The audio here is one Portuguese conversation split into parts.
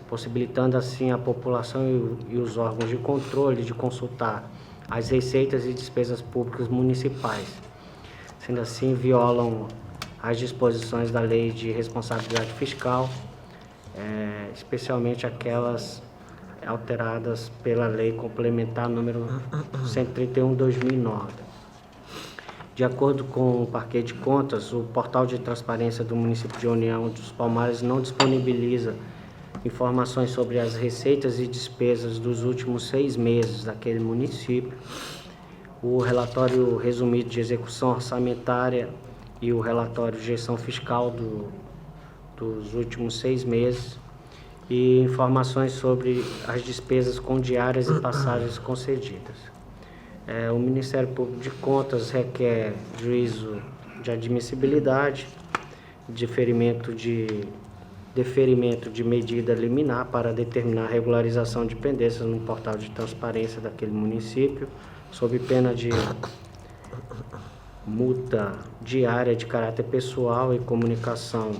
possibilitando assim a população e os órgãos de controle de consultar as receitas e despesas públicas municipais. Sendo assim, violam as disposições da Lei de Responsabilidade Fiscal, especialmente aquelas alteradas pela Lei Complementar número 131/2009. De acordo com o Parquê de Contas, o portal de transparência do município de União dos Palmares não disponibiliza informações sobre as receitas e despesas dos últimos 6 meses daquele município. O relatório resumido de execução orçamentária e o relatório de gestão fiscal dos últimos 6 meses e informações sobre as despesas com diárias e passagens concedidas. O Ministério Público de Contas requer juízo de admissibilidade, deferimento de medida liminar para determinar a regularização de pendências no portal de transparência daquele município, sob pena de multa diária de caráter pessoal e comunicação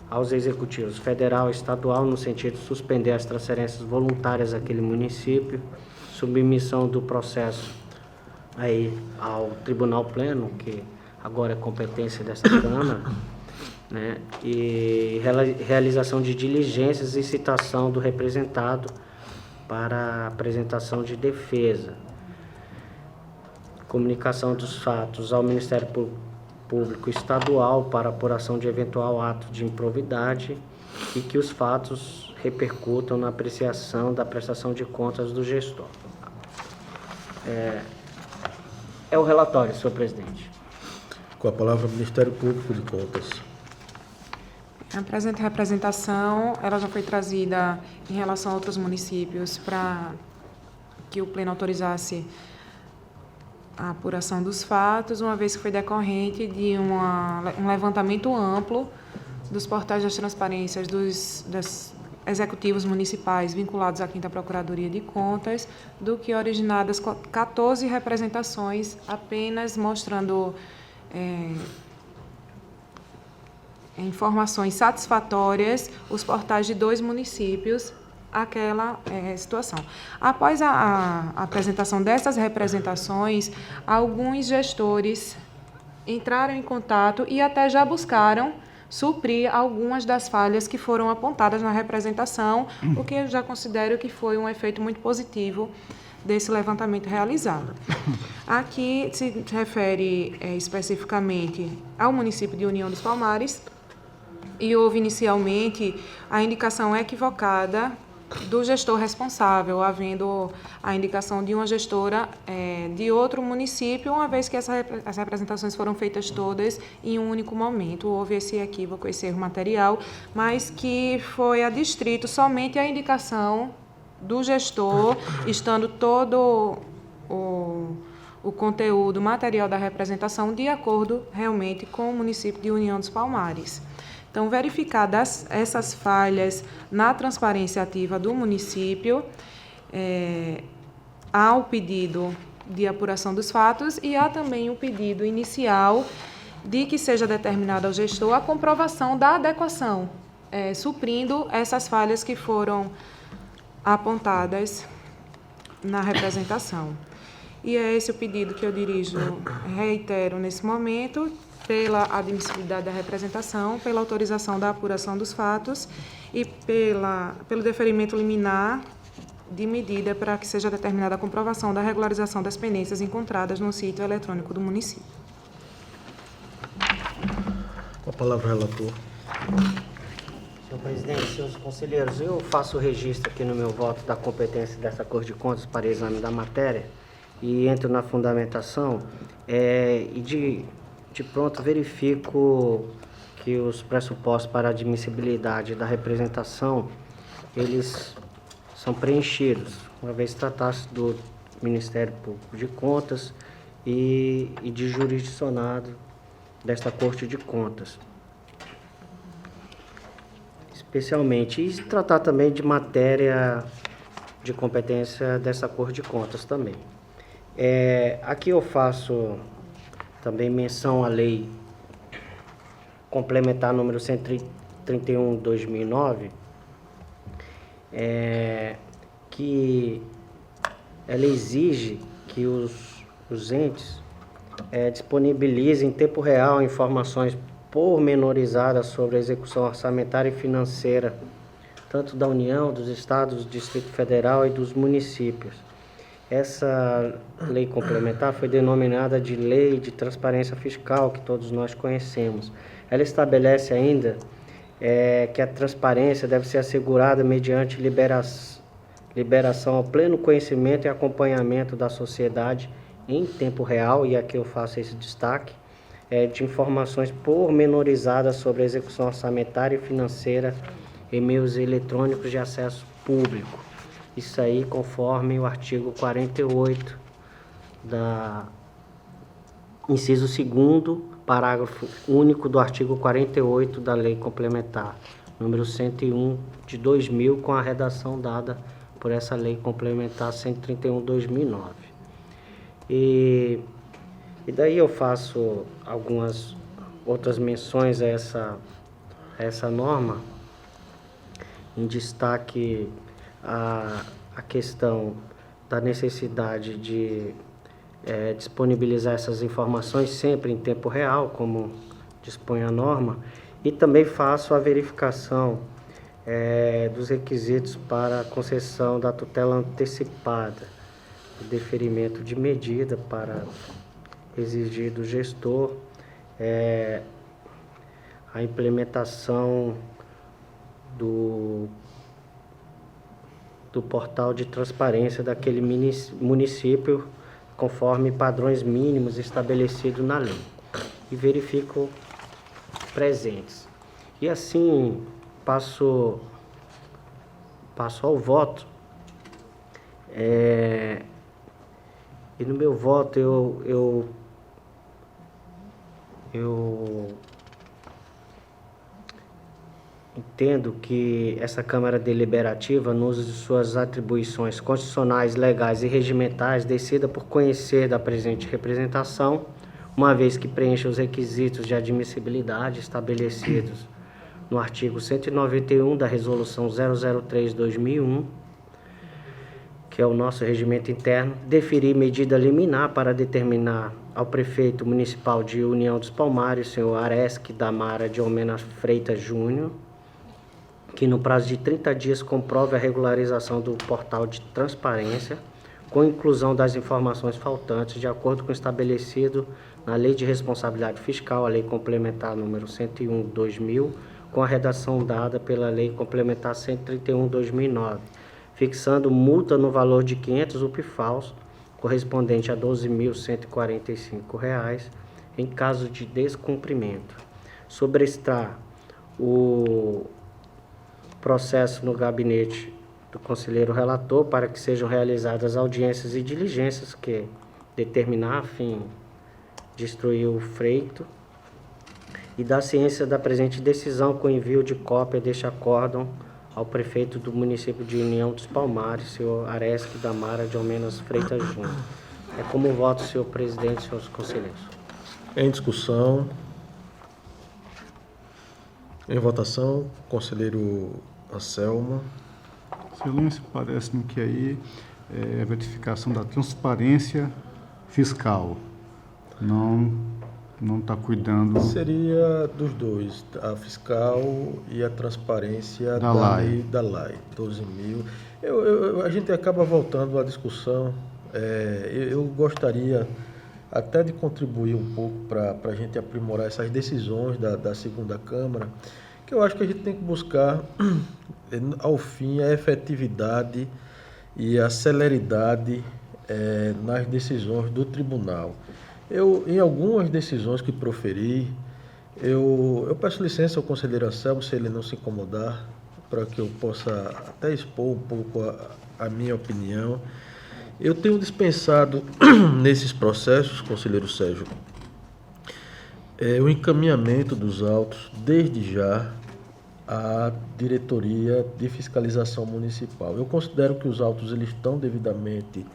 aos executivos federal e estadual, no sentido de suspender as transferências voluntárias àquele município, submissão do processo aí ao Tribunal Pleno, que agora é competência dessa Câmara, né? E realização de diligências e citação do representado para apresentação de defesa. Comunicação dos fatos ao Ministério Público Estadual para apuração de eventual ato de improbidade e que os fatos repercutam na apreciação da prestação de contas do gestor. É o relatório, senhor presidente. Com a palavra, o Ministério Público de Contas. A presente representação, ela já foi trazida em relação a outros municípios para que o Pleno autorizasse a apuração dos fatos, uma vez que foi decorrente de um levantamento amplo dos portais das transparências dos executivos municipais vinculados à 5ª Procuradoria de Contas, do que originadas 14 representações, apenas mostrando informações satisfatórias os portais de 2 municípios aquela situação. Após a apresentação dessas representações, alguns gestores entraram em contato e até já buscaram suprir algumas das falhas que foram apontadas na representação, o que eu já considero que foi um efeito muito positivo desse levantamento realizado. Aqui se refere especificamente ao município de União dos Palmares, e houve inicialmente a indicação equivocada do gestor responsável, havendo a indicação de uma gestora de outro município, uma vez que as representações foram feitas todas em um único momento. Houve esse equívoco, esse erro material, mas que foi adstrito somente a indicação do gestor, estando todo o conteúdo material da representação de acordo realmente com o município de União dos Palmares. Então, verificadas essas falhas na transparência ativa do município, há o pedido de apuração dos fatos e há também o pedido inicial de que seja determinado ao gestor a comprovação da adequação, suprindo essas falhas que foram apontadas na representação. E é esse o pedido que eu reitero nesse momento, pela admissibilidade da representação, pela autorização da apuração dos fatos e pelo deferimento liminar de medida para que seja determinada a comprovação da regularização das pendências encontradas no sítio eletrônico do município. Com a palavra, relator. Senhor presidente, senhores conselheiros, eu faço o registro aqui no meu voto da competência dessa Corte de Contas para exame da matéria e entro na fundamentação e de pronto verifico que os pressupostos para admissibilidade da representação, eles são preenchidos, uma vez tratasse do Ministério Público de Contas e de jurisdicionado desta Corte de Contas. Especialmente, e tratar também de matéria de competência dessa Corte de Contas também. Aqui eu faço também menção à Lei Complementar número 131/2009, que ela exige que os entes disponibilizem em tempo real informações pormenorizadas sobre a execução orçamentária e financeira, tanto da União, dos Estados, do Distrito Federal e dos municípios. Essa lei complementar foi denominada de Lei de Transparência Fiscal, que todos nós conhecemos. Ela estabelece ainda que a transparência deve ser assegurada mediante liberação ao pleno conhecimento e acompanhamento da sociedade em tempo real, e aqui eu faço esse destaque, de informações pormenorizadas sobre a execução orçamentária e financeira em meios eletrônicos de acesso público. Isso aí conforme o artigo 48 inciso 2º, parágrafo único do artigo 48 da Lei Complementar, número 101 de 2000, com a redação dada por essa Lei Complementar 131/2009. E daí eu faço algumas outras menções a essa norma, em destaque a questão da necessidade de disponibilizar essas informações sempre em tempo real, como dispõe a norma, e também faço a verificação dos requisitos para a concessão da tutela antecipada, o deferimento de medida para exigir do gestor a implementação do portal de transparência daquele município, conforme padrões mínimos estabelecidos na lei, e verifico presentes. E assim passo ao voto. E no meu voto eu entendo que essa Câmara Deliberativa, no uso de suas atribuições constitucionais, legais e regimentais, decida por conhecer da presente representação, uma vez que preencha os requisitos de admissibilidade estabelecidos no artigo 191 da Resolução 003/2001, que é o nosso regimento interno, deferir medida liminar para determinar ao prefeito municipal de União dos Palmares, senhor Aresque Damara de Almeida Freitas Júnior, que no prazo de 30 dias comprove a regularização do portal de transparência, com inclusão das informações faltantes, de acordo com o estabelecido na Lei de Responsabilidade Fiscal, a Lei Complementar número 101/2000, com a redação dada pela Lei Complementar 131/2009, fixando multa no valor de 500 UPFAUs, correspondente a R$ 12.145, em caso de descumprimento. Sobrestar o processo no gabinete do conselheiro relator para que sejam realizadas audiências e diligências que determinar a fim de instruir o freito, e da ciência da presente decisão com envio de cópia deste acórdão ao prefeito do município de União dos Palmares, senhor Aresque Damara de Almeida Freitas Júnior. É como voto, senhor presidente, senhores conselheiros. Em discussão. Em votação, conselheiro Anselmo. Excelência, parece-me que aí é a verificação da transparência fiscal. Não está cuidando... Seria dos dois, a fiscal e a transparência da lei, 12.000. A gente acaba voltando à discussão. Eu gostaria até de contribuir um pouco para a gente aprimorar essas decisões da segunda Câmara, que eu acho que a gente tem que buscar, ao fim, a efetividade e a celeridade nas decisões do tribunal. Em algumas decisões que proferi, eu peço licença ao conselheiro Anselmo, se ele não se incomodar, para que eu possa até expor um pouco a minha opinião. Eu tenho dispensado nesses processos, conselheiro Sérgio, o encaminhamento dos autos, desde já, à Diretoria de Fiscalização Municipal. Eu considero que os autos eles estão devidamente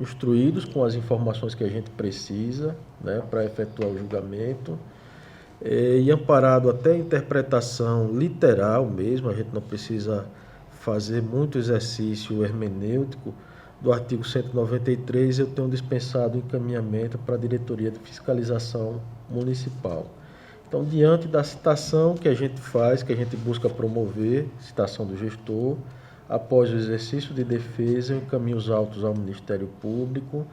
instruídos com as informações que a gente precisa, né, para efetuar o julgamento, e amparado até a interpretação literal mesmo, a gente não precisa fazer muito exercício hermenêutico do artigo 193, eu tenho dispensado o encaminhamento para a Diretoria de Fiscalização Municipal. Então, diante da citação que a gente faz, que a gente busca promover, citação do gestor, após o exercício de defesa, eu encaminho os autos ao Ministério Público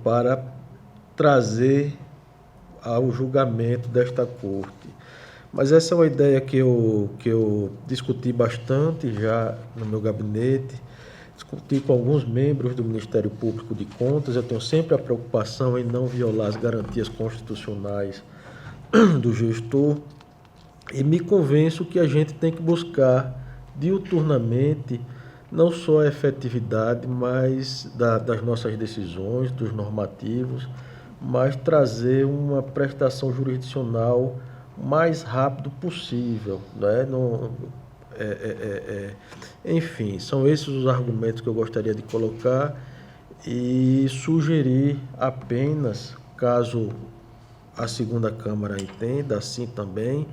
para trazer ao julgamento desta Corte. Mas essa é uma ideia que eu discuti bastante já no meu gabinete, discuti com alguns membros do Ministério Público de Contas. Eu tenho sempre a preocupação em não violar as garantias constitucionais do gestor e me convenço que a gente tem que buscar diuturnamente não só a efetividade das nossas decisões, dos normativos, mas trazer uma prestação jurisdicional o mais rápido possível, né? Enfim, são esses os argumentos que eu gostaria de colocar e sugerir apenas, caso a segunda Câmara entenda assim também,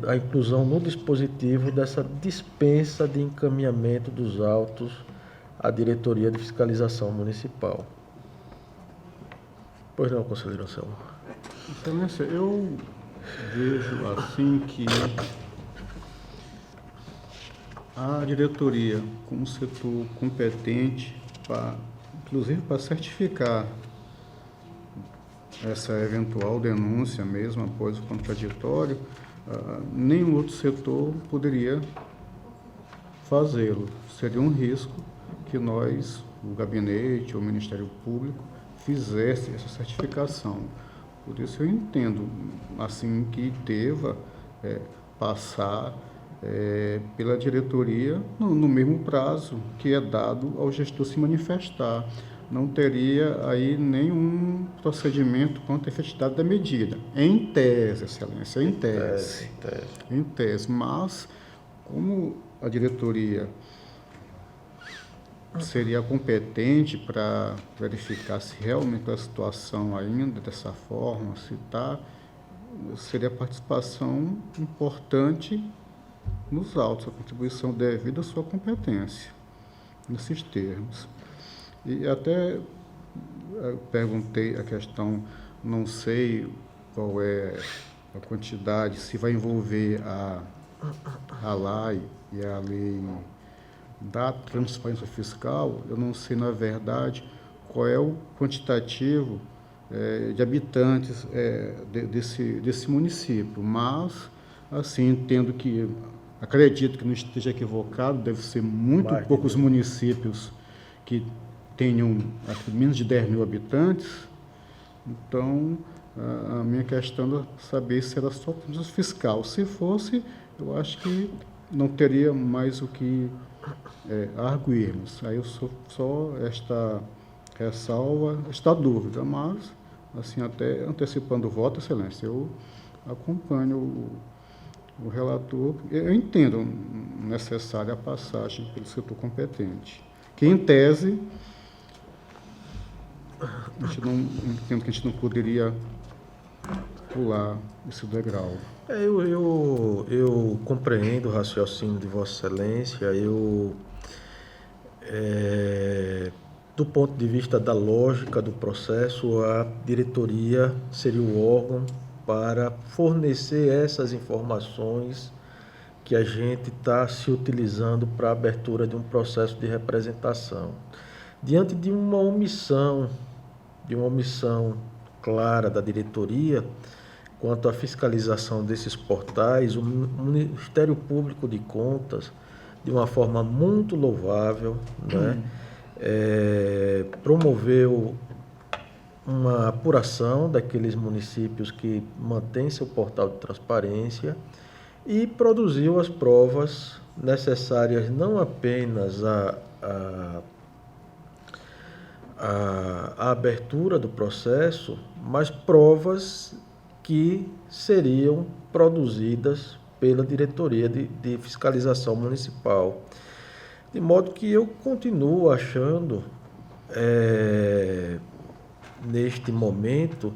a inclusão no dispositivo dessa dispensa de encaminhamento dos autos à Diretoria de Fiscalização Municipal. Pois não, conselheiro Anselmo. Excelência, eu vejo assim que a diretoria, como setor competente, inclusive para certificar essa eventual denúncia mesmo após o contraditório, nenhum outro setor poderia fazê-lo. Seria um risco que nós, o gabinete ou o Ministério Público, fizesse essa certificação. Por isso eu entendo assim que deva passar pela diretoria no mesmo prazo que é dado ao gestor se manifestar. Não teria aí nenhum procedimento quanto à efetividade da medida. Em tese, Excelência, em tese. Em tese. Mas, como a diretoria seria competente para verificar se realmente a situação ainda dessa forma, se está, seria a participação importante nos autos, a contribuição devida à sua competência, nesses termos. E até perguntei a questão, não sei qual é a quantidade, se vai envolver a LAI e a lei da transparência fiscal, eu não sei, na verdade, qual é o quantitativo de habitantes desse município, mas, assim, entendo que, acredito que não esteja equivocado, deve ser muito poucos municípios que tenham acho, menos de 10 mil habitantes. Então, a minha questão é saber se era só transparência fiscal. Se fosse, eu acho que não teria mais o que arguirmos. Aí eu só esta ressalva, esta dúvida, mas, assim, até antecipando o voto, Excelência, eu acompanho o relator. Eu entendo necessária a passagem pelo setor competente, que, em tese, a gente não entendo que a gente não poderia pular esse degrau. Eu compreendo o raciocínio de Vossa Excelência. Do ponto de vista da lógica do processo, a diretoria seria o órgão para fornecer essas informações que a gente está se utilizando para a abertura de um processo de representação. Diante de uma omissão clara da diretoria quanto à fiscalização desses portais, o Ministério Público de Contas, de uma forma muito louvável, né, promoveu uma apuração daqueles municípios que mantêm seu portal de transparência e produziu as provas necessárias não apenas à abertura do processo, mas provas que seriam produzidas pela Diretoria de Fiscalização Municipal. De modo que eu continuo achando, neste momento,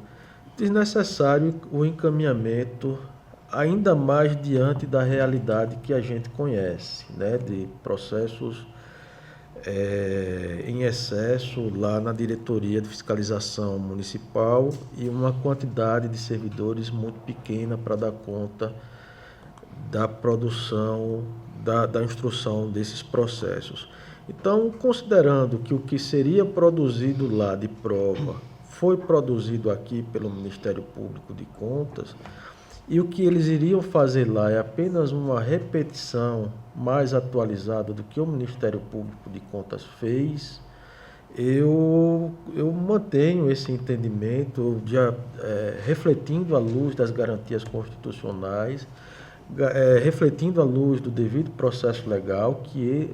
desnecessário o encaminhamento ainda mais diante da realidade que a gente conhece, né, de processos em excesso lá na diretoria de fiscalização municipal e uma quantidade de servidores muito pequena para dar conta da produção, da instrução desses processos. Então, considerando que o que seria produzido lá de prova foi produzido aqui pelo Ministério Público de Contas, e o que eles iriam fazer lá é apenas uma repetição mais atualizada do que o Ministério Público de Contas fez, eu mantenho esse entendimento, refletindo à luz das garantias constitucionais, refletindo à luz do devido processo legal, que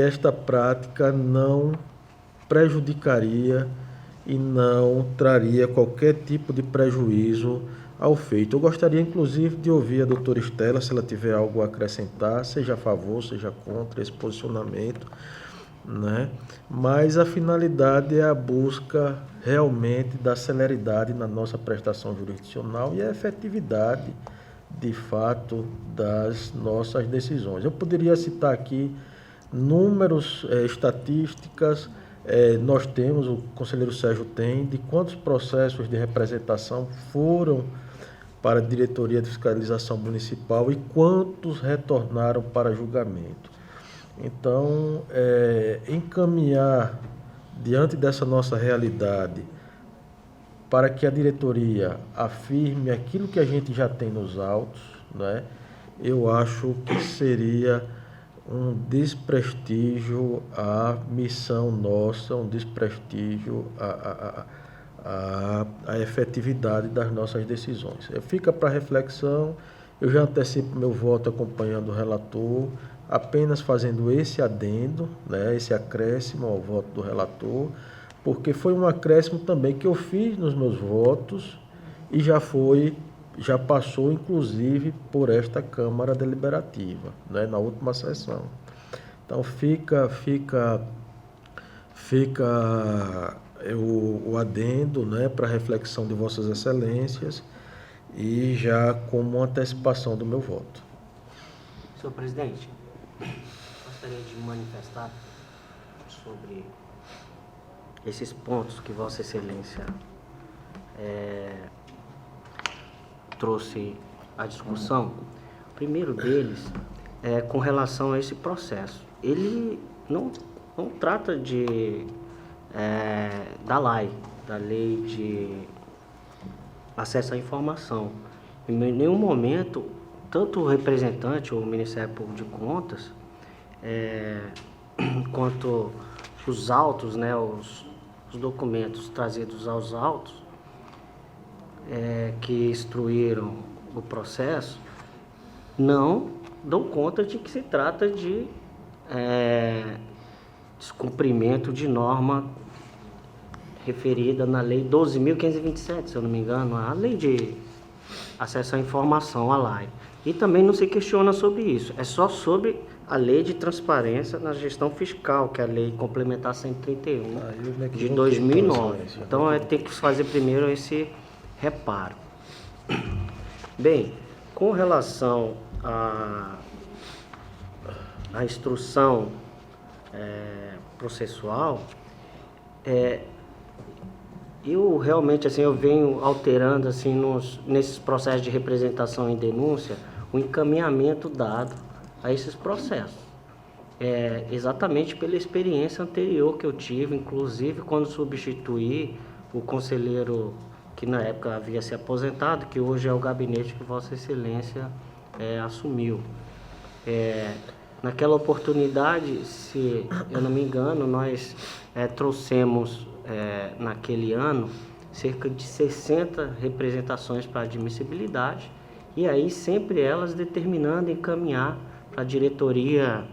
esta prática não prejudicaria e não traria qualquer tipo de prejuízo ao feito. Eu gostaria, inclusive, de ouvir a doutora Estela, se ela tiver algo a acrescentar, seja a favor, seja contra esse posicionamento, né? Mas a finalidade é a busca realmente da celeridade na nossa prestação jurisdicional e a efetividade, de fato, das nossas decisões. Eu poderia citar aqui números, estatísticas, nós temos, o conselheiro Sérgio tem, de quantos processos de representação foram para a diretoria de fiscalização municipal e quantos retornaram para julgamento. Então, encaminhar diante dessa nossa realidade para que a diretoria afirme aquilo que a gente já tem nos autos, né, eu acho que seria um desprestígio à missão nossa, um desprestígio à efetividade das nossas decisões. Fica para reflexão, eu já antecipo meu voto acompanhando o relator, apenas fazendo esse adendo, né, esse acréscimo ao voto do relator, porque foi um acréscimo também que eu fiz nos meus votos e já passou, inclusive, por esta Câmara Deliberativa, né, na última sessão. Então, fica o adendo, né, para reflexão de Vossas Excelências e já como antecipação do meu voto. Senhor presidente, gostaria de manifestar sobre esses pontos que Vossa Excelência trouxe à discussão. O primeiro deles é com relação a esse processo. Ele não trata da lei de acesso à informação. Em nenhum momento, tanto o representante, o Ministério Público de Contas, quanto os autos, né, os documentos trazidos aos autos, que instruíram o processo, não dão conta de que se trata de descumprimento de norma referida na Lei 12.527, se eu não me engano, a Lei de Acesso à Informação, a LAI. E também não se questiona sobre isso, é só sobre a Lei de Transparência na Gestão Fiscal, que é a Lei Complementar 131 de 2009. Então, tem que fazer primeiro esse reparo. Bem, com relação à instrução processual, eu realmente, assim, eu venho alterando, assim, nesses processos de representação e denúncia, o encaminhamento dado a esses processos. Exatamente pela experiência anterior que eu tive, inclusive quando substituí o conselheiro que na época havia se aposentado, que hoje é o gabinete que Vossa Excelência assumiu. Naquela oportunidade, se eu não me engano, nós trouxemos naquele ano cerca de 60 representações para admissibilidade, e aí sempre elas determinando encaminhar para a diretoria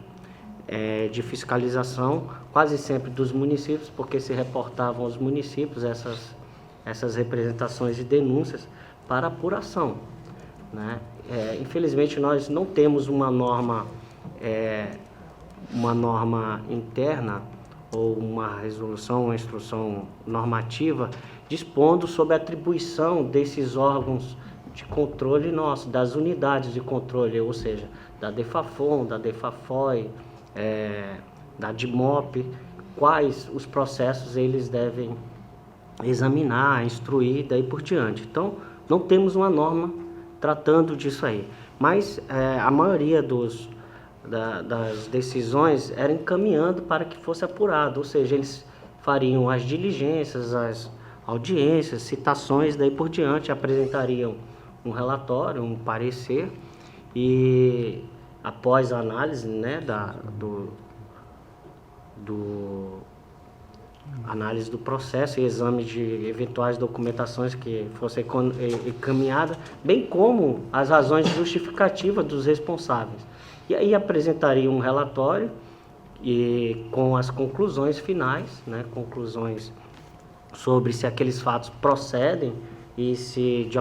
de fiscalização, quase sempre dos municípios, porque se reportavam aos municípios essas representações e denúncias para apuração, né? Infelizmente nós não temos uma norma interna ou uma resolução, uma instrução normativa dispondo sobre a atribuição desses órgãos de controle nosso, das unidades de controle, ou seja, da DEFAFON, da DEFAFOI, da DIMOP, quais os processos eles devem examinar, instruir, daí por diante. Então, não temos uma norma tratando disso aí, mas a maioria das decisões era encaminhando para que fosse apurado, ou seja, eles fariam as diligências, as audiências, citações, daí por diante, apresentariam um relatório, um parecer, e após a análise, né, análise do processo e exame de eventuais documentações que fossem encaminhadas, bem como as razões justificativas dos responsáveis. E aí apresentaria um relatório e com as conclusões finais, né, conclusões sobre se aqueles fatos procedem e se de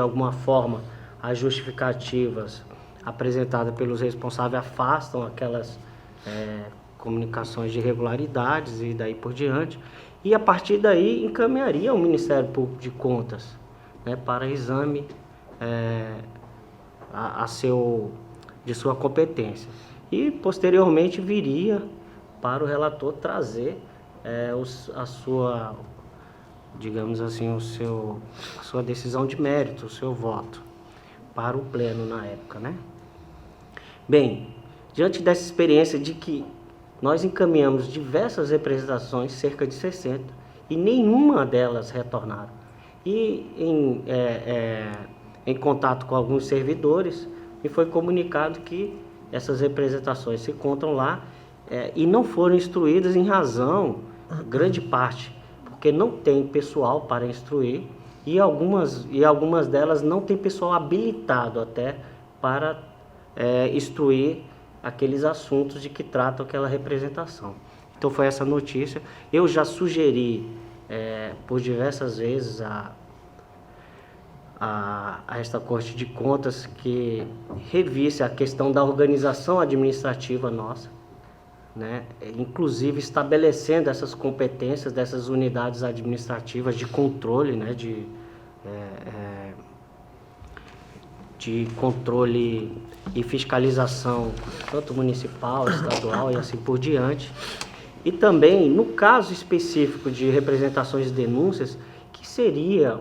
alguma forma as justificativas apresentadas pelos responsáveis afastam aquelas comunicações de irregularidades e daí por diante. E a partir daí encaminharia ao Ministério Público de Contas, né, para exame de sua competência. E posteriormente viria para o relator trazer a sua, digamos assim, a sua decisão de mérito, o seu voto, para o pleno na época, né? Bem, diante dessa experiência de que nós encaminhamos diversas representações, cerca de 60, e nenhuma delas retornaram. E em contato com alguns servidores, me foi comunicado que essas representações se encontram lá e não foram instruídas em razão, grande parte, porque não tem pessoal para instruir e algumas delas não tem pessoal habilitado até para instruir aqueles assuntos de que tratam aquela representação. Então foi essa notícia. Eu já sugeri por diversas vezes a esta Corte de Contas que revisse a questão da organização administrativa nossa, né? Inclusive estabelecendo essas competências dessas unidades administrativas de controle, né? De controle e fiscalização, tanto municipal, estadual e assim por diante. E também, no caso específico de representações e denúncias, que seria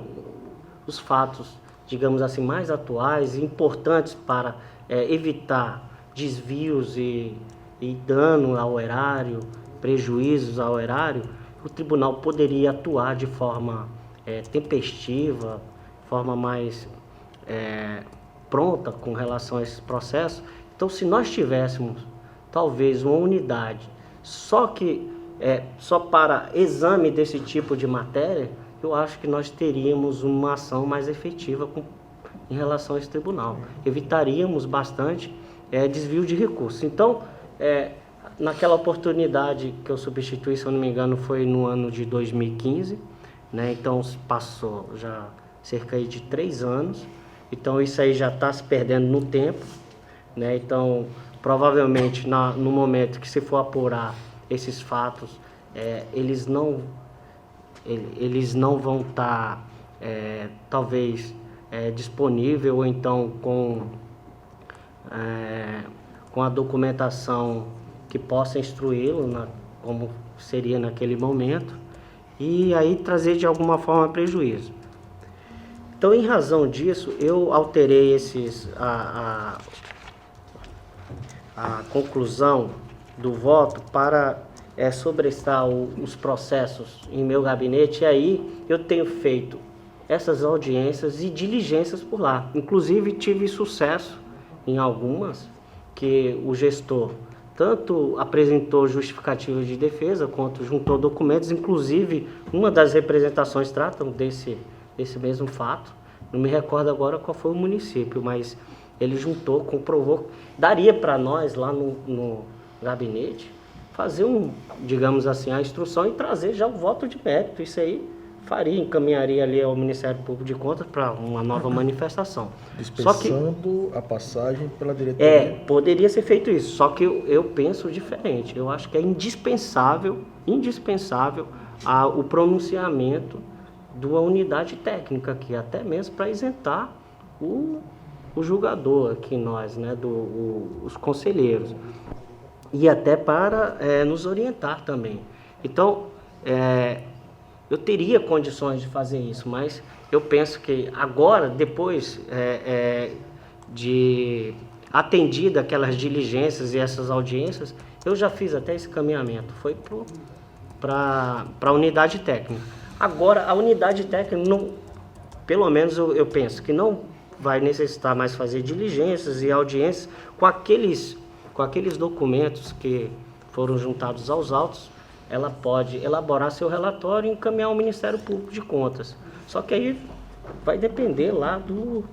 os fatos, digamos assim, mais atuais e importantes para evitar desvios e dano ao erário, prejuízos ao erário, o tribunal poderia atuar de forma tempestiva, forma mais pronta com relação a esses processos. Então, se nós tivéssemos, talvez, uma unidade só para exame desse tipo de matéria, eu acho que nós teríamos uma ação mais efetiva em relação a esse tribunal. Evitaríamos bastante desvio de recursos. Então, naquela oportunidade que eu substituí, se eu não me engano, foi no ano de 2015, né? Então, passou já cerca de 3 anos. Então, isso aí já está se perdendo no tempo, né? Então, provavelmente, no momento que se for apurar esses fatos, eles não vão estar, talvez, disponível ou então com a documentação que possa instruí-lo, como seria naquele momento, e aí trazer de alguma forma prejuízo. Então, em razão disso, eu alterei a conclusão do voto para sobresstar os processos em meu gabinete, e aí eu tenho feito essas audiências e diligências por lá. Inclusive, tive sucesso em algumas, que o gestor tanto apresentou justificativa de defesa, quanto juntou documentos. Inclusive, uma das representações tratam desse mesmo fato. Não me recordo agora qual foi o município, mas ele juntou, comprovou. Daria para nós, lá no gabinete, fazer digamos assim, a instrução e trazer já o voto de mérito. Isso aí encaminharia ali ao Ministério Público de Contas para uma nova manifestação. Dispensando a passagem pela diretoria. Poderia ser feito isso, só que eu penso diferente. Eu acho que é indispensável o pronunciamento de uma unidade técnica aqui, até mesmo para isentar o julgador aqui, nós, né, os conselheiros, e até para nos orientar também. Então, eu teria condições de fazer isso, mas eu penso que agora, depois de atendida aquelas diligências e essas audiências, eu já fiz até esse caminhamento, foi para a unidade técnica. Agora, a unidade técnica, não, pelo menos eu penso que não vai necessitar mais fazer diligências e audiências com aqueles documentos que foram juntados aos autos. Ela pode elaborar seu relatório e encaminhar ao Ministério Público de Contas. Só que aí vai depender lá do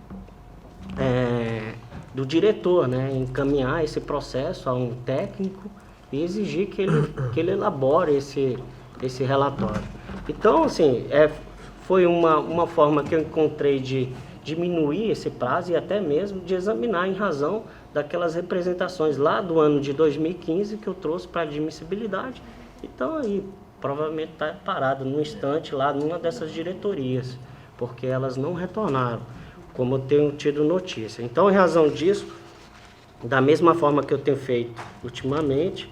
diretor, né, encaminhar esse processo a um técnico e exigir que ele elabore esse relatório. Então, assim, foi uma forma que eu encontrei de diminuir esse prazo e até mesmo de examinar em razão daquelas representações lá do ano de 2015 que eu trouxe para admissibilidade. Então, aí, provavelmente está parado num instante lá numa dessas diretorias, porque elas não retornaram, como eu tenho tido notícia. Então, em razão disso, da mesma forma que eu tenho feito ultimamente,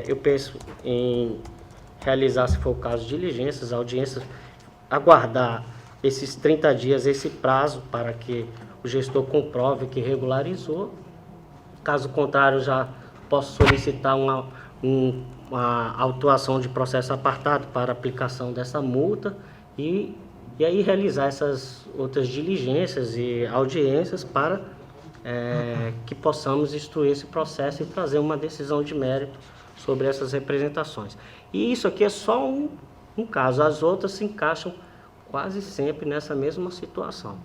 eu penso em realizar, se for o caso, diligências, audiências, aguardar esses 30 dias, esse prazo, para que o gestor comprove que regularizou. Caso contrário, já posso solicitar uma autuação de processo apartado para aplicação dessa multa e aí realizar essas outras diligências e audiências para que possamos instruir esse processo e trazer uma decisão de mérito sobre essas representações. E isso aqui é só um caso, as outras se encaixam quase sempre nessa mesma situação.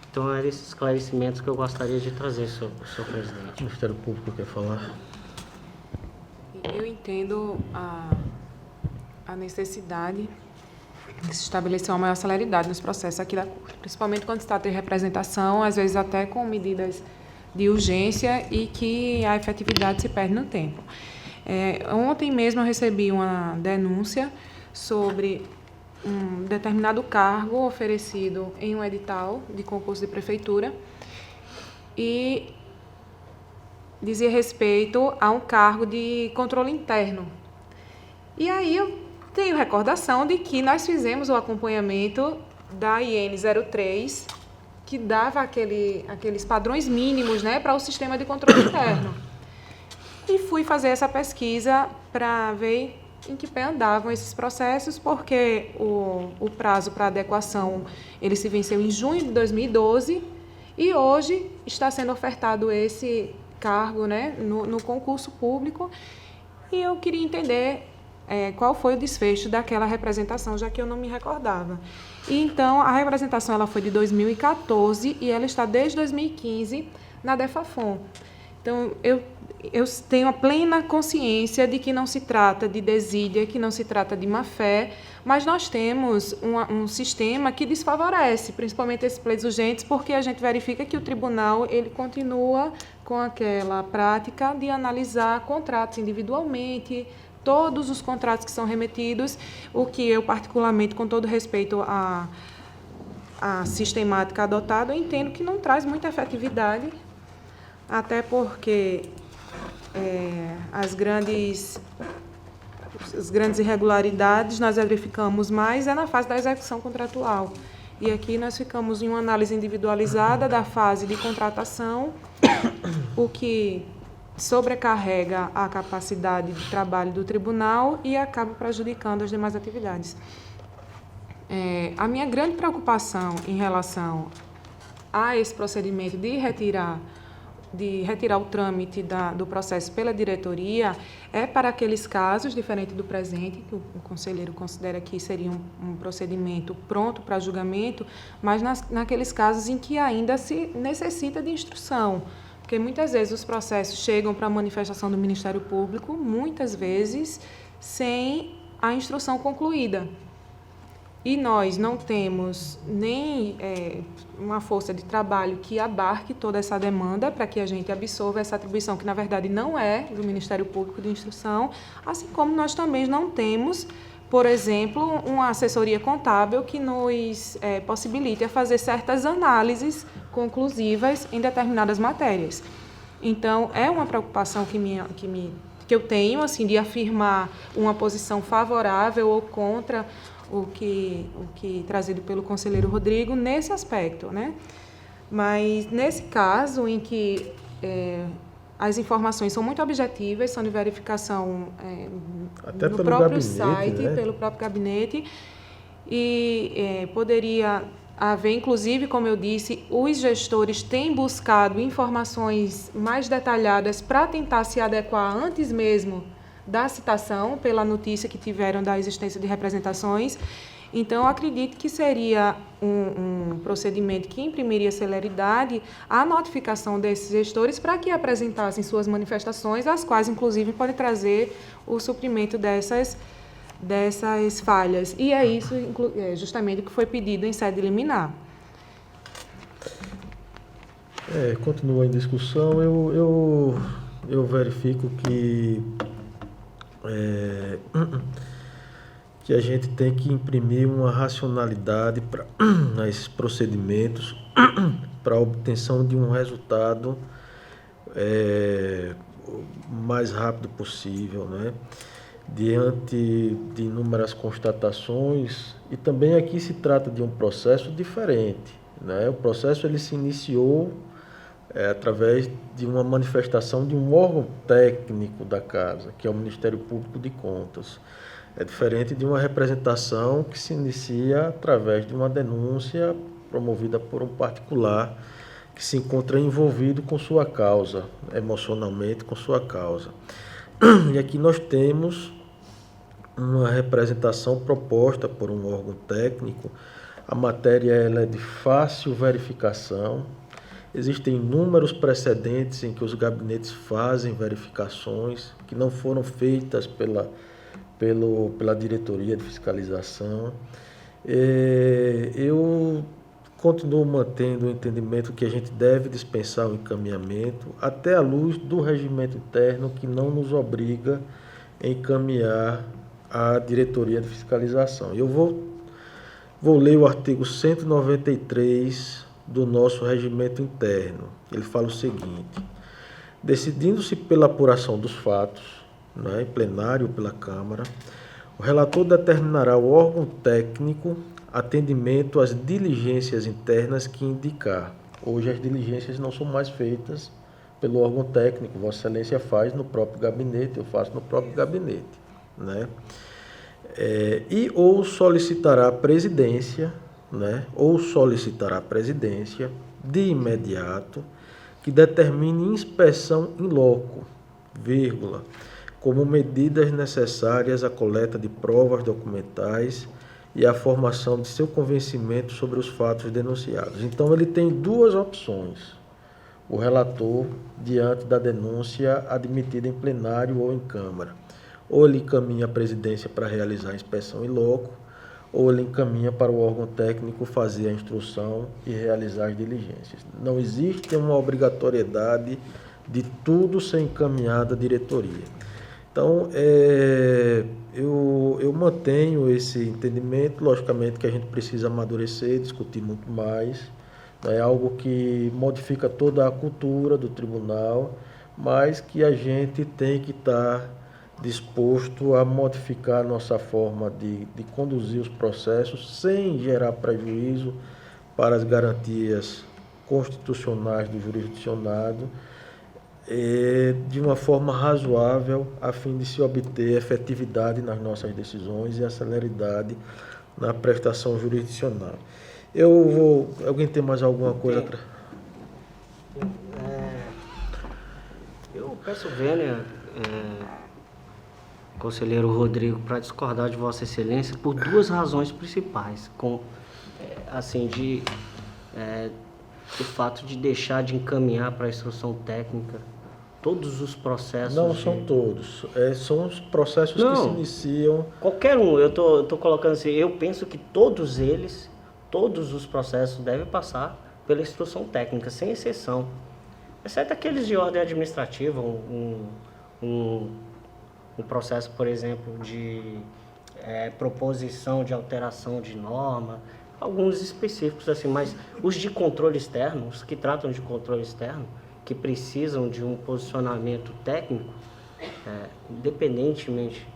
Então, eram esses esclarecimentos que eu gostaria de trazer, senhor presidente. O Ministério Público quer falar? Eu entendo a necessidade de se estabelecer uma maior celeridade nos processos aqui da Corte, principalmente quando se trata de representação, às vezes até com medidas de urgência e que a efetividade se perde no tempo. Ontem mesmo eu recebi uma denúncia sobre um determinado cargo oferecido em um edital de concurso de prefeitura e dizia respeito a um cargo de controle interno. E aí eu tenho recordação de que nós fizemos o acompanhamento da IN 03, que dava aqueles padrões mínimos, né, para o sistema de controle interno. E fui fazer essa pesquisa para ver em que pé andavam esses processos, porque o prazo para adequação ele se venceu em junho de 2012 e hoje está sendo ofertado esse cargo, né, no concurso público, e eu queria entender qual foi o desfecho daquela representação, já que eu não me recordava. E então, a representação ela foi de 2014 e ela está desde 2015 na DEFAFON. Então, eu tenho a plena consciência de que não se trata de desídia, que não se trata de má-fé, mas nós temos um sistema que desfavorece, principalmente esses pleitos urgentes, porque a gente verifica que o tribunal ele continua com aquela prática de analisar contratos individualmente, todos os contratos que são remetidos, o que eu, particularmente, com todo respeito à sistemática adotada, eu entendo que não traz muita efetividade, até porque as grandes irregularidades nós verificamos mais na fase da execução contratual. E aqui nós ficamos em uma análise individualizada da fase de contratação, o que sobrecarrega a capacidade de trabalho do tribunal e acaba prejudicando as demais atividades. A minha grande preocupação em relação a esse procedimento de retirar o trâmite do processo pela diretoria é para aqueles casos, diferente do presente, que o conselheiro considera que seria um procedimento pronto para julgamento, mas naqueles casos em que ainda se necessita de instrução. Porque muitas vezes os processos chegam para a manifestação do Ministério Público, muitas vezes sem a instrução concluída. E nós não temos nem uma força de trabalho que abarque toda essa demanda para que a gente absorva essa atribuição, que na verdade não é do Ministério Público de Instrução, assim como nós também não temos por exemplo, uma assessoria contábil que nos possibilite a fazer certas análises conclusivas em determinadas matérias. Então, é uma preocupação que eu tenho, assim, de afirmar uma posição favorável ou contra o que trazido pelo conselheiro Rodrigo nesse aspecto, né? Mas, nesse caso em que as informações são muito objetivas, são de verificação até no pelo próprio gabinete, site, né? pelo próprio gabinete, e poderia haver, inclusive, como eu disse, os gestores têm buscado informações mais detalhadas para tentar se adequar antes mesmo da citação, pela notícia que tiveram da existência de representações. Então, eu acredito que seria um procedimento que imprimiria celeridade à notificação desses gestores para que apresentassem suas manifestações, as quais, inclusive, podem trazer o suprimento dessas falhas. E é isso justamente o que foi pedido em sede liminar. Continua em discussão, eu verifico que a gente tem que imprimir uma racionalidade para esses procedimentos para a obtenção de um resultado o mais rápido possível, né? Diante de inúmeras constatações, e também aqui se trata de um processo diferente, né? O processo ele se iniciou através de uma manifestação de um órgão técnico da Casa, que é o Ministério Público de Contas. É diferente de uma representação que se inicia através de uma denúncia promovida por um particular que se encontra envolvido com sua causa, emocionalmente com sua causa. E aqui nós temos uma representação proposta por um órgão técnico. A matéria ela é de fácil verificação. Existem inúmeros precedentes em que os gabinetes fazem verificações que não foram feitas pela diretoria de fiscalização. Eu continuo mantendo o entendimento que a gente deve dispensar o encaminhamento até à luz do regimento interno que não nos obriga a encaminhar à diretoria de fiscalização. Eu vou ler o artigo 193 do nosso regimento interno. Ele fala o seguinte: decidindo-se pela apuração dos fatos, em plenário ou pela Câmara, o relator determinará ao órgão técnico atendimento às diligências internas que indicar. Hoje as diligências não são mais feitas pelo órgão técnico, Vossa Excelência faz no próprio gabinete, eu faço no próprio gabinete, né? Ou solicitará a presidência, de imediato que determine inspeção in loco, como medidas necessárias à coleta de provas documentais e à formação de seu convencimento sobre os fatos denunciados. Então, ele tem duas opções: o relator, diante da denúncia admitida em plenário ou em Câmara. Ou ele encaminha a presidência para realizar a inspeção in loco, ou ele encaminha para o órgão técnico fazer a instrução e realizar as diligências. Não existe uma obrigatoriedade de tudo ser encaminhado à diretoria. Então, eu mantenho esse entendimento. Logicamente que a gente precisa amadurecer, discutir muito mais. É algo que modifica toda a cultura do tribunal, mas que a gente tem que estar disposto a modificar a nossa forma de conduzir os processos sem gerar prejuízo para as garantias constitucionais do jurisdicionado, de uma forma razoável, a fim de se obter efetividade nas nossas decisões e a celeridade na prestação jurisdicional. Alguém tem mais alguma coisa? Eu peço vênia, conselheiro Rodrigo, para discordar de Vossa Excelência por duas razões principais, o fato de deixar de encaminhar para a instrução técnica todos os processos. Não são todos, são os processos que se iniciam. Qualquer um, eu tô colocando assim, eu penso que todos os processos devem passar pela instrução técnica, sem exceção, exceto aqueles de ordem administrativa, um processo, por exemplo, de proposição de alteração de norma, alguns específicos assim, mas os de controle externo, os que tratam de controle externo, que precisam de um posicionamento técnico, independentemente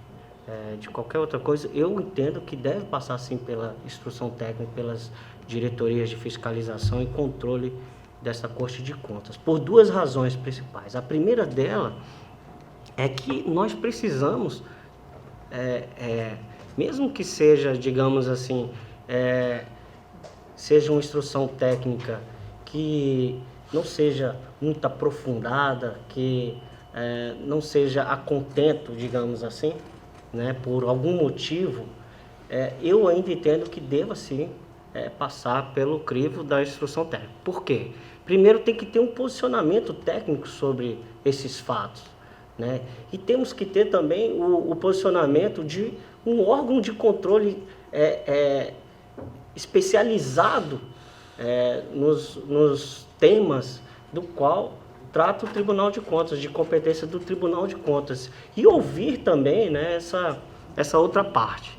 de qualquer outra coisa, eu entendo que deve passar sim pela instrução técnica, pelas diretorias de fiscalização e controle dessa Corte de Contas, por duas razões principais. A primeira dela é que nós precisamos, mesmo que seja, digamos assim, seja uma instrução técnica que não seja muito aprofundada, que não seja a contento, digamos assim, né, por algum motivo, eu ainda entendo que deva sim passar pelo crivo da instrução técnica. Por quê? Primeiro tem que ter um posicionamento técnico sobre esses fatos, né? E temos que ter também o posicionamento de um órgão de controle especializado nos temas do qual trata o Tribunal de Contas, de competência do Tribunal de Contas. E ouvir também, né, essa outra parte.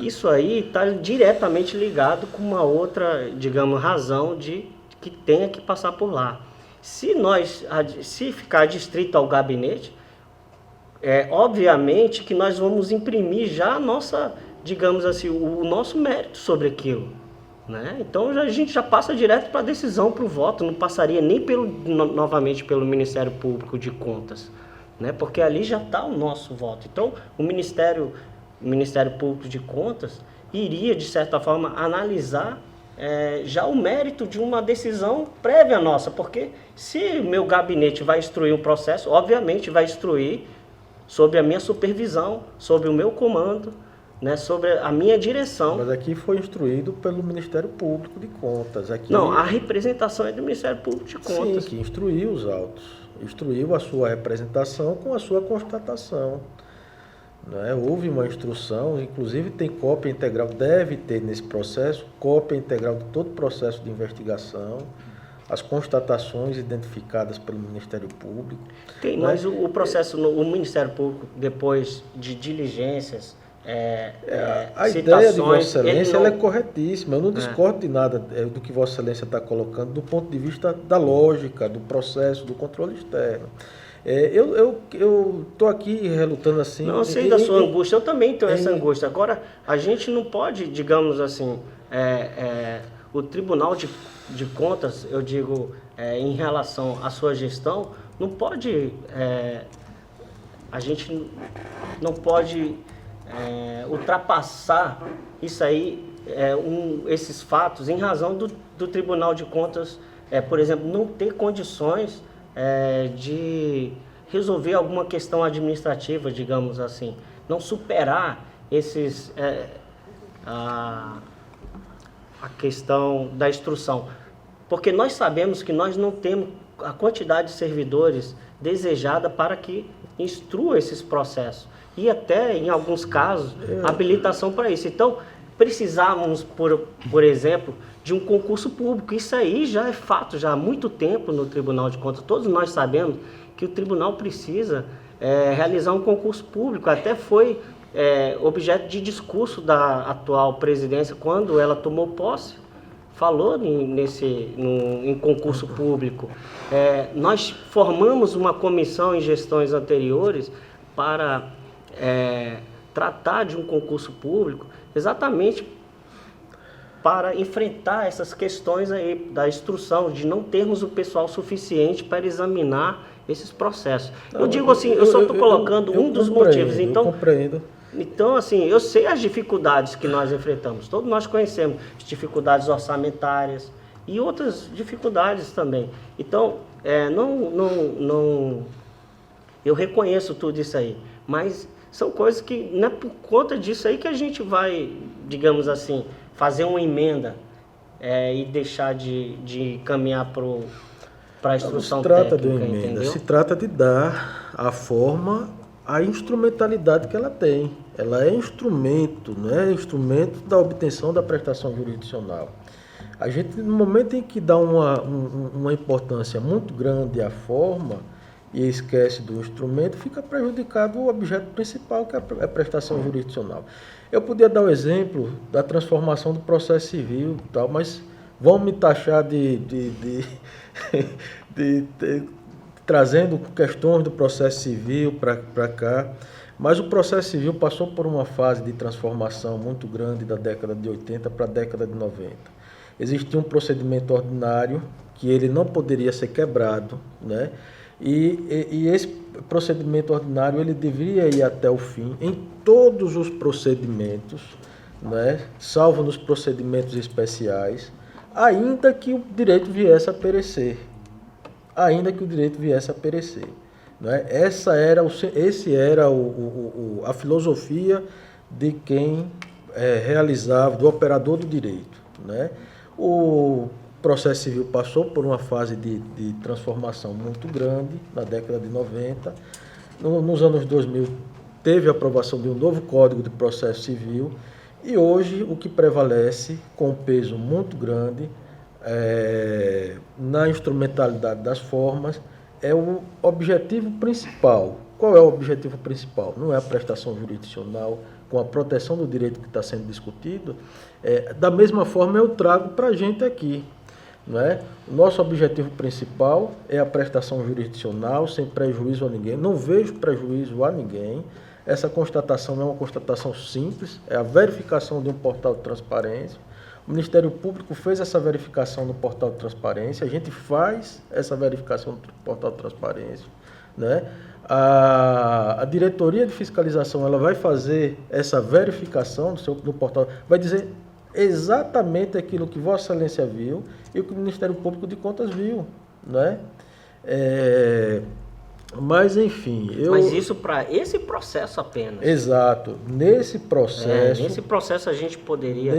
Isso aí está diretamente ligado com uma outra, digamos, razão de que tenha que passar por lá. Se ficar distrito ao gabinete, obviamente que nós vamos imprimir já a nossa, digamos assim, o nosso mérito sobre aquilo, né? Então a gente já passa direto para a decisão, para o voto, não passaria nem novamente pelo Ministério Público de Contas, né? Porque ali já está o nosso voto. Então o Ministério Público de Contas iria, de certa forma, analisar já o mérito de uma decisão prévia nossa, porque se meu gabinete vai instruir um processo, obviamente vai instruir sobre a minha supervisão, sobre o meu comando, né, sobre a minha direção. Mas aqui foi instruído pelo Ministério Público de Contas. Aqui... Não, a representação é do Ministério Público de Contas. Sim, que instruiu os autos. Instruiu a sua representação com a sua constatação. Né? Houve uma instrução, inclusive tem cópia integral, deve ter nesse processo, cópia integral de todo o processo de investigação, as constatações identificadas pelo Ministério Público. Tem, né? Mas o processo, o Ministério Público, depois de diligências, a ideia de Vossa Excelência ela é corretíssima. Eu não discordo de nada do que Vossa Excelência está colocando do ponto de vista da lógica, do processo, do controle externo. Eu estou aqui relutando assim... Não, eu sei da sua angústia, eu também tenho essa angústia. Agora, a gente não pode, digamos assim, o Tribunal de Contas, eu digo, em relação à sua gestão, não pode... a gente não pode ultrapassar isso aí, esses fatos, em razão do Tribunal de Contas, por exemplo, não ter condições de resolver alguma questão administrativa, digamos assim, não superar a questão da instrução, porque nós sabemos que nós não temos a quantidade de servidores desejada para que instrua esses processos e até, em alguns casos, habilitação para isso. Então, precisávamos, por exemplo, de um concurso público. Isso aí já é fato, já há muito tempo no Tribunal de Contas. Todos nós sabemos que o tribunal precisa realizar um concurso público. Até foi objeto de discurso da atual presidência quando ela tomou posse. Falou em concurso público. Nós formamos uma comissão em gestões anteriores para tratar de um concurso público, exatamente para enfrentar essas questões aí da instrução, de não termos o pessoal suficiente para examinar esses processos. Não, eu digo assim, eu só estou colocando um dos motivos. Então, eu compreendo. Então, assim, eu sei as dificuldades que nós enfrentamos, todos nós conhecemos as dificuldades orçamentárias e outras dificuldades também. Então, eu reconheço tudo isso aí, mas são coisas que não é por conta disso aí que a gente vai, digamos assim, fazer uma emenda e deixar de caminhar para a instrução técnica. Não se trata de uma emenda, entendeu? Se trata de dar a forma, a instrumentalidade que ela tem. Ela é instrumento, não é instrumento da obtenção da prestação jurisdicional. A gente, no momento em que dá uma importância muito grande à forma, e esquece do instrumento, fica prejudicado o objeto principal, que é a prestação jurisdicional. Eu podia dar o exemplo da transformação do processo civil e tal, mas vão me taxar de trazendo questões do processo civil para cá, mas o processo civil passou por uma fase de transformação muito grande da década de 80 para a década de 90. Existia um procedimento ordinário que ele não poderia ser quebrado, né? E esse procedimento ordinário ele deveria ir até o fim em todos os procedimentos, né? Salvo nos procedimentos especiais, ainda que o direito viesse a perecer. Ainda que o direito viesse a perecer. Né? Esse era a filosofia de quem realizava, do operador do direito. Né? O processo civil passou por uma fase de transformação muito grande na década de 90. Nos anos 2000 teve a aprovação de um novo Código de Processo Civil e hoje o que prevalece com um peso muito grande na instrumentalidade das formas é o objetivo principal. Qual é o objetivo principal? Não é a prestação jurisdicional com a proteção do direito que está sendo discutido. Da mesma forma eu trago para a gente aqui. Não é? O nosso objetivo principal é a prestação jurisdicional sem prejuízo a ninguém. Não vejo prejuízo a ninguém. Essa constatação não é uma constatação simples, é a verificação de um portal de transparência. O Ministério Público fez essa verificação no portal de transparência, a gente faz essa verificação no portal de transparência. Né? A diretoria de fiscalização ela vai fazer essa verificação no portal, vai dizer exatamente aquilo que Vossa Excelência viu e o que o Ministério Público de Contas viu. Né? Mas, enfim... Mas isso para esse processo apenas. Exato. Nesse processo... nesse processo a gente poderia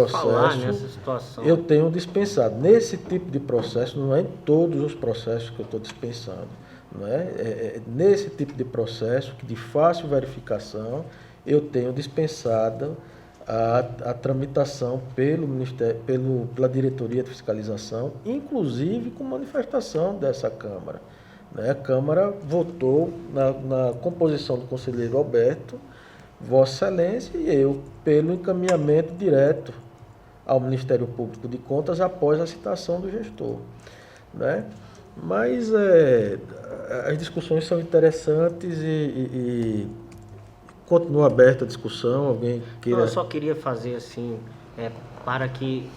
falar nessa situação. Eu tenho dispensado. Nesse tipo de processo, não é em todos os processos que eu estou dispensando. Não é? Nesse tipo de processo, de fácil verificação, eu tenho dispensado a tramitação pela diretoria de fiscalização, inclusive com manifestação dessa Câmara. A Câmara votou na composição do conselheiro Alberto, Vossa Excelência e eu, pelo encaminhamento direto ao Ministério Público de Contas após a citação do gestor. Né? Mas as discussões são interessantes e continua aberta a discussão. Alguém queira... Não, eu só queria fazer assim, para que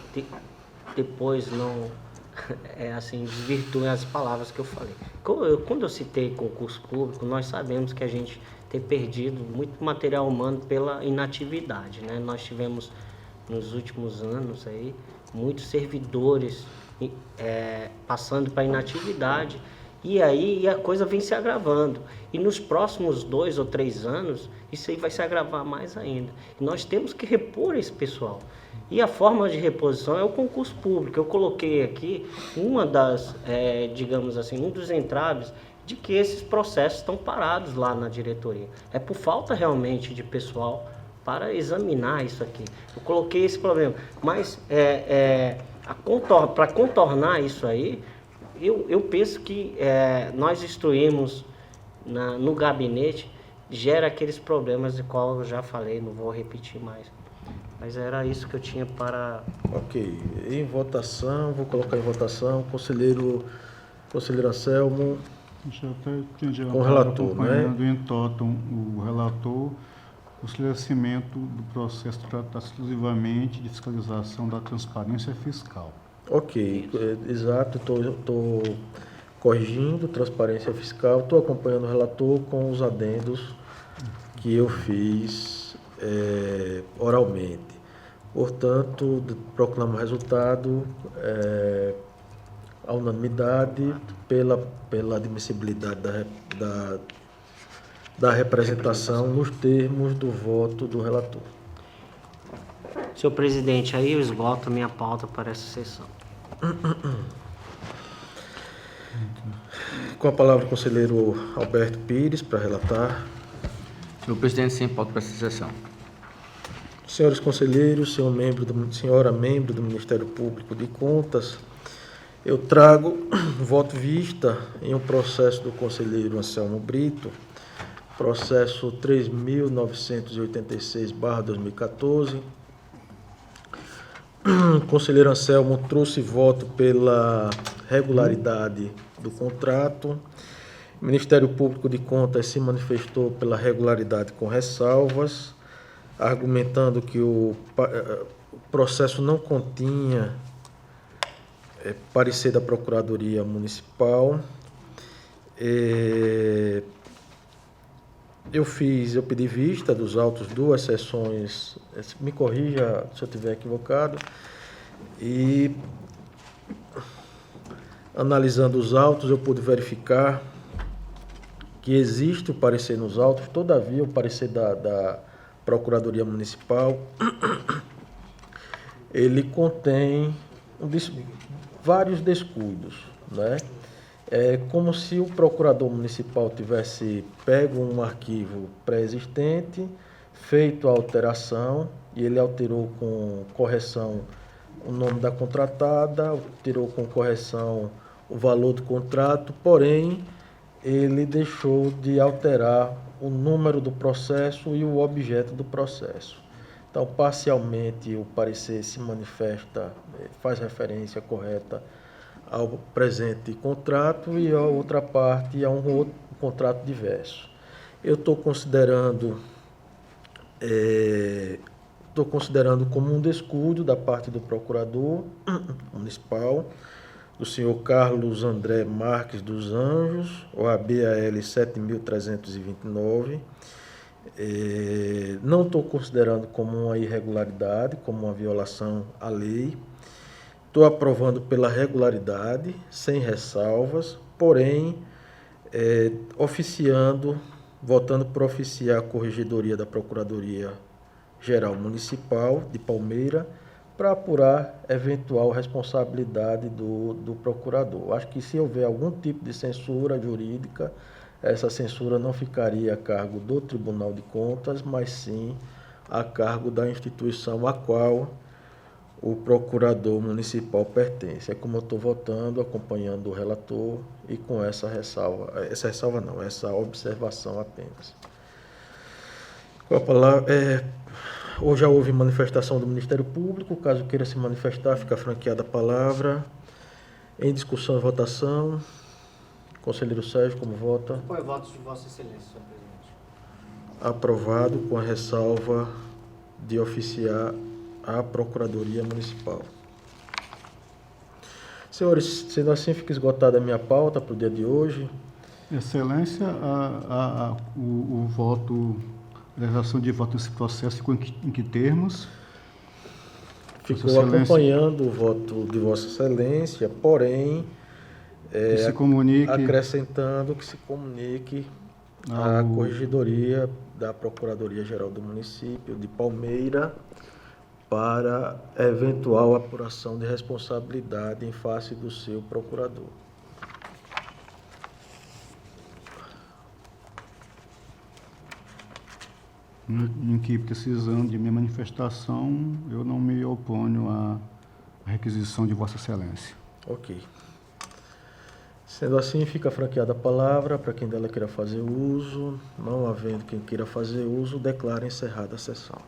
depois não... desvirtuem as palavras que eu falei. Quando eu citei concurso público, nós sabemos que a gente tem perdido muito material humano pela inatividade, né? Nós tivemos, nos últimos anos, aí, muitos servidores passando para inatividade, e aí a coisa vem se agravando. E nos próximos 2 ou 3 anos, isso aí vai se agravar mais ainda. E nós temos que repor esse pessoal. E a forma de reposição é o concurso público. Eu coloquei aqui uma das, digamos assim, um dos entraves de que esses processos estão parados lá na diretoria. É por falta realmente de pessoal para examinar isso aqui. Eu coloquei esse problema. Mas para contornar isso aí, eu penso que nós instruímos no gabinete, gera aqueles problemas de qual eu já falei, não vou repetir mais. Mas era isso que eu tinha para... Ok. Em votação, vou colocar em votação, conselheiro Anselmo, com o relator, né? Em totum o relator, o esclarecimento do processo trata exclusivamente de fiscalização da transparência fiscal. Ok, exato, estou corrigindo, transparência fiscal, estou acompanhando o relator com os adendos que eu fiz oralmente. Portanto, proclamo o resultado à unanimidade pela admissibilidade da representação nos termos do voto do relator. Senhor presidente, aí eu esgoto a minha pauta para essa sessão. Com a palavra o conselheiro Alberto Pires para relatar. Senhor presidente, sem pauta para essa sessão. Senhores conselheiros, senhora membro do Ministério Público de Contas, Eu trago voto vista em um processo do conselheiro Anselmo Brito, processo 3.986/2014. O conselheiro Anselmo trouxe voto pela regularidade do contrato. O Ministério Público de Contas se manifestou pela regularidade com ressalvas, argumentando que o processo não continha parecer da Procuradoria Municipal. Eu pedi vista dos autos, 2 sessões, me corrija se eu estiver equivocado, e analisando os autos eu pude verificar que existe o parecer nos autos, todavia o parecer da Procuradoria Municipal, ele contém vários descuidos, né? É como se o procurador municipal tivesse pego um arquivo pré-existente, feito a alteração, e ele alterou com correção o nome da contratada, alterou com correção o valor do contrato, porém, ele deixou de alterar o número do processo e o objeto do processo. Então, parcialmente, o parecer se manifesta, faz referência correta ao presente contrato e a outra parte a um outro contrato diverso. Eu estou considerando como um descuido da parte do procurador municipal, do senhor Carlos André Marques dos Anjos, OAB-AL 7.329. Não estou considerando como uma irregularidade, como uma violação à lei. Estou aprovando pela regularidade, sem ressalvas, porém, votando por oficiar a Corregedoria da Procuradoria Geral Municipal de Palmeira para apurar eventual responsabilidade do procurador. Acho que se houver algum tipo de censura jurídica, essa censura não ficaria a cargo do Tribunal de Contas, mas sim a cargo da instituição a qual o procurador municipal pertence. É como eu estou votando, acompanhando o relator e com essa observação apenas. Com a palavra, hoje já houve manifestação do Ministério Público, caso queira se manifestar, fica franqueada a palavra. Em discussão e votação, conselheiro Sérgio, como vota? Apoio votos de Vossa Excelência, senhor presidente. Aprovado com a ressalva de oficiar a Procuradoria Municipal. Senhores, sendo assim, fica esgotada a minha pauta para o dia de hoje. Excelência, o voto, a realização de voto nesse processo ficou em que termos? Ficou acompanhando o voto de Vossa Excelência, porém, se comunique, acrescentando que se comunique à Corregedoria da Procuradoria-Geral do Município de Palmeira para eventual apuração de responsabilidade em face do seu procurador. Em que, precisando de minha manifestação, eu não me oponho à requisição de Vossa Excelência. Ok. Sendo assim, fica franqueada a palavra para quem dela queira fazer uso. Não havendo quem queira fazer uso, declara encerrada a sessão.